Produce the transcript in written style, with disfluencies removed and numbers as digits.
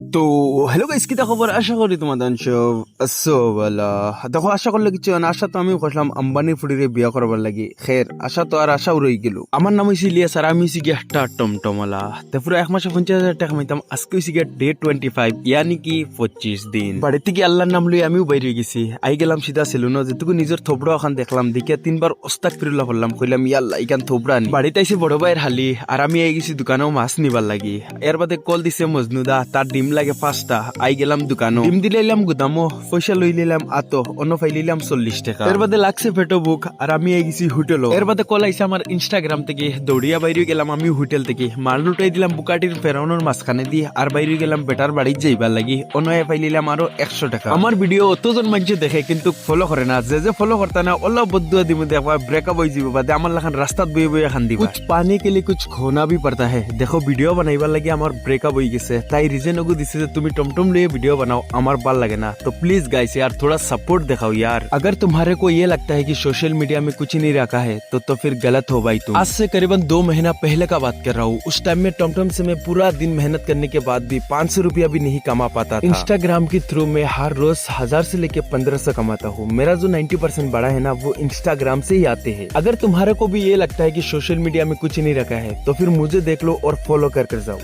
তো hello guys, কি খবর? আশা করি তোমাদের সব আছো ভালো। দেখো, আশা করলে কিছু না। আশা তো আমি করলাম আম্বানি ফুড়িরে বিয়া করবার লাগি। খের আশা তো আর আশাও রয়ে গেল। আমার নাম হয়েছে ইলিয়াস আর আমি হয়েছি গিয়ে একটা টমটমলা। তারপরে 1 মাসে 50,000 টাকা মাইতাম। আজকে হয়েছে গিয়ে ডে 25, ইয়ানি কি 25 দিন। বাড়ি থেকে আল্লাহর নাম লই আমিও বাইরে গেছি। আই গেলাম সিধা সেলুন, যেটুকু নিজের থোবড়া ওখান দেখলাম, দেখে 3বার ওস্তাক ফিরুল্লাহ বললাম, কইলাম ইয়াল্লাহ ইখান থোবড়া নি। বাড়িতে আইসি বড় ভাইয়ের হালি আর আমি আই গেছি দোকানেও মাছ নিবার লাগি। এর বাদে কল দিছে মজনুদা, তার ডিম লাগে 5টা। আই গেলাম দোকানও, ডিম দিলে এলাম গুদামো, পয়সা লই নিলাম আতো, অন্য ফাইলিলাম 40 টাকা। এর বাদে লাগছে পেটো বুক আর আমি আই গেছি হোটেলও। এর বাদে কল আইসে আমার ইনস্টাগ্রাম থেকে, দৌড়িয়া বাইরে গেলাম আমি হোটেল থেকে। মাল লুটাই দিলাম বুকাটির ফেরানোর মাঝখানে দিয়ে আর বাইরে গেলাম বেটার বাড়ি যাইবার লাগি। অন্য ফাইলিলাম আরো 100 টাকা। আমার ভিডিও অতজন মানুষ দেখে কিন্তু ফলো করে না। যে ফলো করতে না অল্লাহ বদুয়া দিমু, দেখো ব্রেকআপ হয়ে যাব বাদে আমার লাখান রাস্তাত বয়ে বয়ে খান দিবা। কুছ পানি के लिए कुछ खोना भी पड़ता है। देखो ভিডিও বানাইবার লাগি আমার ব্রেকআপ হয়ে গেছে, তাই রিজন ওগু দিছে যে তুমি টমটম लिए वीडियो बनाओ। আমার ভাল লাগে না। तो प्लीज गाइस यार थोड़ा सपोर्ट दिखाओ यार। अगर तुम्हारे को ये लगता है कि सोशल मीडिया में कुछ नहीं रखा है तो फिर गलत हो भाई तुम। आज से करीबन 2 महीना पहले का बात कर रहा हूँ। उस टाइम में टमटम से मैं पूरा दिन मेहनत करने के बाद भी 500 रुपया भी नहीं कमा पाता था। इंस्टाग्राम के थ्रू में हर रोज 1000 से लेके 1500 कमाता हूँ। मेरा जो 90% बड़ा है ना, वो इंस्टाग्राम से ही आते हैं। अगर तुम्हारे को भी ये लगता है कि सोशल मीडिया में कुछ नहीं रखा है तो फिर मुझे देख लो और फॉलो कर जाओ।